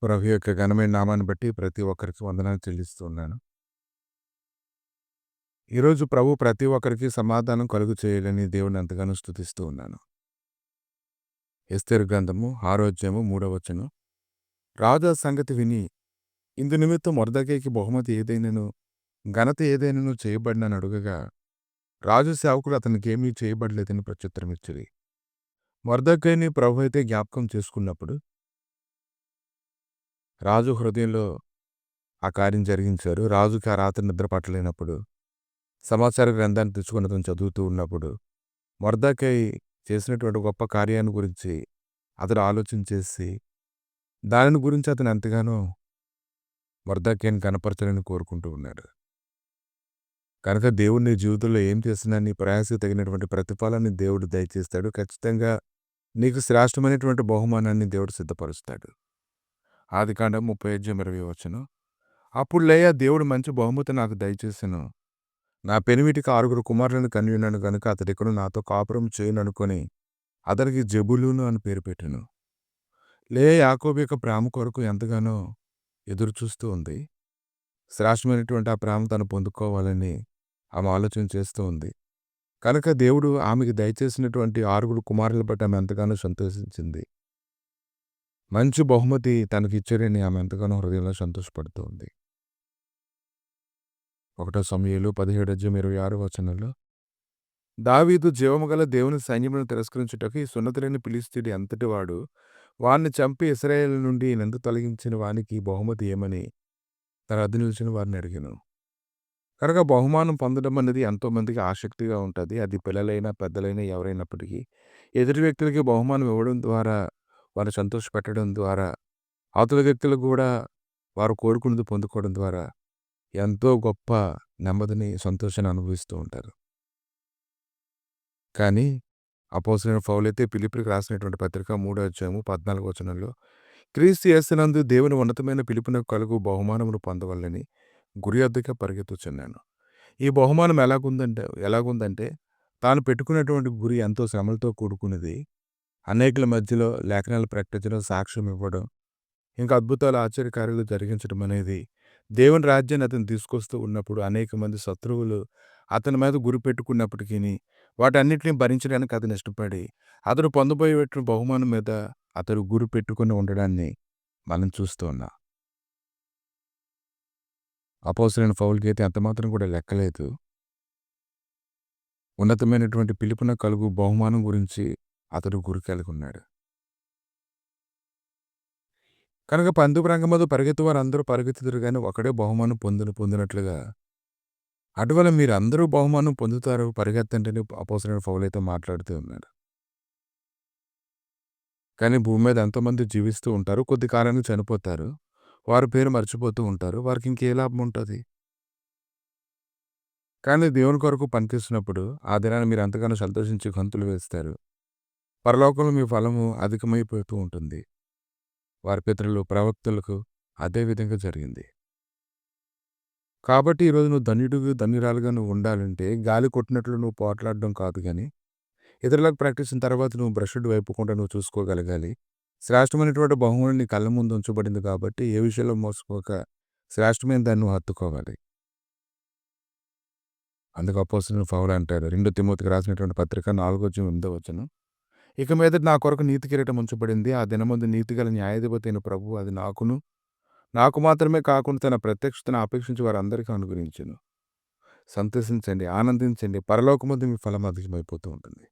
ప్రభు యొక్క ఘనమైన నామాన్ని బట్టి ప్రతి ఒక్కరికి వందనాలు చెల్లిస్తూ ఉన్నాను. ఈరోజు ప్రభు ప్రతి ఒక్కరికి సమాధానం కలుగు చేయాలని దేవుని ఎంతగానో స్తుతిస్తూ ఉన్నాను. ఎస్తేరు గ్రంథము 6వ అధ్యాయము 3వ వచనం. రాజు ఆ సంగతి విని ఇందు నిమిత్తం మొర్దెకైకి బహుమతి ఏదైనను ఘనత ఏదైనను చేయబడినని అడుగగా రాజు సేవకులు అతనికి ఏమీ చేయబడలేదని ప్రత్యుత్తరమిచ్చిరి. మొర్దెకైని ప్రభు అయితే జ్ఞాపకం చేసుకున్నప్పుడు రాజు హృదయంలో ఆ కార్యం జరిగించారు. రాజుకి ఆ రాత్రి నిద్ర పట్టలేనప్పుడు సమాచార గ్రంథాన్ని తెచ్చుకొని అతను చదువుతూ ఉన్నప్పుడు మొర్దెకై చేసినటువంటి గొప్ప కార్యాన్ని గురించి అతడు ఆలోచన చేసి దానిని గురించి అతను ఎంతగానో మొర్దెకైని కనపరచాలని కోరుకుంటూ ఉన్నాడు. కనుక దేవుడు నీ జీవితంలో ఏం చేసినా నీ ప్రయాసకు తగినటువంటి ప్రతిఫలాన్ని దేవుడు దయచేస్తాడు. ఖచ్చితంగా నీకు శ్రేష్టమైనటువంటి బహుమానాన్ని దేవుడు సిద్ధపరుస్తాడు. ఆదికాండం 30:20 వచనం. అప్పుడు లేయా దేవుడు మంచి బహుమతి నాకు దయచేసెను. నా పెనిమిటికి 6 కుమారులను కనియున్నాను గనుక అతడిక్కడ నాతో కాపురం చేయననుకొని అతనికి జెబులూను అని పేరు పెట్టెను. లేయా యాకోబు యొక్క ప్రేమ కొరకు ఎంతగానో ఎదురు చూస్తూ ఉంది. శ్రేష్టమైనటువంటి ఆ ప్రేమ తను పొందుకోవాలని ఆమె ఆలోచన చేస్తూ ఉంది. కనుక దేవుడు ఆమెకి దయచేసినటువంటి 6 కుమారులను బట్టి ఆమె ఎంతగానో సంతోషించింది. మంచి బహుమతి తనకి ఇచ్చారని ఆమె ఎంతగానో హృదయంలో సంతోషపడుతూ ఉంది. 1 సమూయేలు 17:26 వచనంలో దావీదు జీవముగల దేవుని సైన్యమును తిరస్కరించుటకు ఈ సున్నతిలేని ఫిలిష్తీయుడు ఎంతటి వాడు వాణ్ణి చంపి ఇశ్రాయేలు నుండి నన్ను తొలగించిన వానికి బహుమతి ఏమని తన అద్దె నిలిచిన వారిని అడిగాను. కనుక బహుమానం పొందడం అనేది ఎంతోమందికి ఆసక్తిగా ఉంటుంది. అది పిల్లలైనా పెద్దలైనా ఎవరైనప్పటికీ ఎదుటి వ్యక్తులకి బహుమానం ఇవ్వడం ద్వారా వారు సంతోషపెట్టడం ద్వారా అవతల వ్యక్తులు కూడా వారు కోరుకున్నది పొందుకోవడం ద్వారా ఎంతో గొప్ప నెమ్మదిని సంతోషాన్ని అనుభవిస్తూ ఉంటారు. కానీ అపోస్తలుడైన పౌలైతే ఫిలిప్పీయులకు రాసినటువంటి పత్రిక 3వ అధ్యాయము 14వ వచనంలో క్రీస్తు యేసునందు దేవుని ఉన్నతమైన పిలుపునకు కలుగు బహుమానమును పొందవలెనని గురి వద్దకే పరిగెత్తుచున్నాను. ఈ బహుమానం ఎలాగుందంటే తాను పెట్టుకున్నటువంటి గురి ఎంతో శ్రమలతో కూడుకున్నది. అనేకుల మధ్యలో లేఖనాలు ప్రకటించడం, సాక్ష్యం ఇవ్వడం, ఇంకా అద్భుతాలు ఆశ్చర్యకార్యాలు జరిగించడం అనేది దేవుని రాజ్యాన్ని అతను తీసుకొస్తూ ఉన్నప్పుడు అనేక మంది శత్రువులు అతని మీద గురి పెట్టుకున్నప్పటికీ వాటన్నిటిని భరించడానికి అతను ఇష్టపడి అతడు పొందబోయేటువంటి బహుమానం మీద అతడు గురి పెట్టుకుని ఉండడాన్ని మనం చూస్తూ ఉన్నాం. అపోస్తలుడైన పౌలుకి అయితే అంతమాత్రం కూడా లెక్కలేదు. ఉన్నతమైనటువంటి పిలుపున కలుగు బహుమానం గురించి అతడు గురి కలిగి ఉన్నాడు. కనుక పందుపు రంగమందు పరిగెత్తు వారు అందరూ పరిగెత్తుదురు కానీ ఒకడే బహుమానం పొందినట్లుగా అటువల మీరు అందరూ బహుమానం పొందుతారు పరిగెత్తండి అపోస్తలుడైన పౌలైతే మాట్లాడుతూ ఉన్నాడు. కానీ భూమి మీద ఎంతోమంది జీవిస్తూ ఉంటారు, కొద్ది కాలానికి చనిపోతారు, వారి పేరు మర్చిపోతూ ఉంటారు, వారికి ఇంకే లాభం ఉంటుంది? కానీ దేవుని కొరకు పనిచేస్తున్నప్పుడు ఆ దినాన్ని మీరు ఎంతగానో సంతోషించి గంతులు వేస్తారు. పరలోకంలో మీ ఫలము అధికమైపోతూ ఉంటుంది. వారి పితరులు ప్రవక్తలకు అదే విధంగా జరిగింది. కాబట్టి ఈరోజు నువ్వు ధన్యురాలుగా నువ్వు ఉండాలంటే గాలి కొట్టినట్లు నువ్వు పోట్లాడడం కాదు కానీ ఇతరులకు ప్రకటించిన తర్వాత నువ్వు బ్రష్డ్ వైపుకుండా నువ్వు చూసుకోగలగాలి. శ్రేష్టమైనటువంటి బహుమానం నీ కళ్ళ ముందు ఉంచబడింది కాబట్టి ఏ విషయంలో మోసపోక శ్రేష్టమైన దాన్ని నువ్వు హత్తుకోవాలి. అందుకు అపోస్తలుడైన పౌలు అంటాడు 2 తిమోతికి రాసినటువంటి పత్రిక 4:8 వచనం. ఇక మీద నా కొరకు నీతి కిరీటం ఉంచబడింది. ఆ దినమందు నీతిగల న్యాయాధిపతి అయిన ప్రభువు అది నాకు మాత్రమే కాకుండా తన ప్రత్యక్షతను అపేక్షించి వారందరికీ అనుగ్రహించును. సంతోషించండి, ఆనందించండి, పరలోకమందు మీ ఫలం అధికమైపోతూ ఉంటుంది.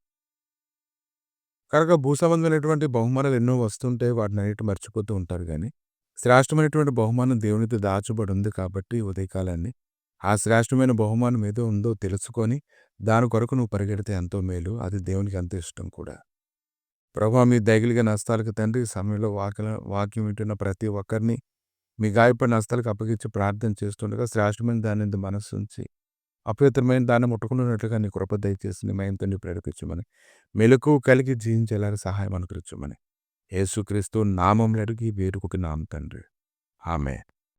కనుక భూసంబంధమైనటువంటి బహుమానాలు ఎన్నో వస్తుంటాయి, వాటిని అన్నిటి మర్చిపోతూ ఉంటారు. కానీ శ్రేష్టమైనటువంటి బహుమానం దేవునితో దాచబడి ఉంది కాబట్టి ఉదయకాలాన్ని ఆ శ్రేష్టమైన బహుమానం ఏదో ఉందో తెలుసుకొని దాని కొరకు నువ్వు పరిగెడితే ఎంతో మేలు. అది దేవునికి ఎంతో ఇష్టం కూడా. ప్రభువా మీ దయగలిగిన హస్తాలకు తండ్రి, ఈ సమయంలో వాక్యం వింటున్న ప్రతి ఒక్కరిని మీ గాయపడిన హస్తాలకు అప్పగించి ప్రార్థన చేస్తుండగా శ్రేష్టమైన దాని మనస్సు ఉంచి అపవిత్రమైన దాన్ని ముట్టుకున్నట్లుగా నీ కృప దయచేసి నీ మయంతో నీ ప్రేరేపించమని మెలకువ కలిగి జీవించేలాగా సహాయం అనుకరించమని యేసుక్రీస్తు నామములో అడిగి వేడుకున్నాం తండ్రి. ఆమేన్.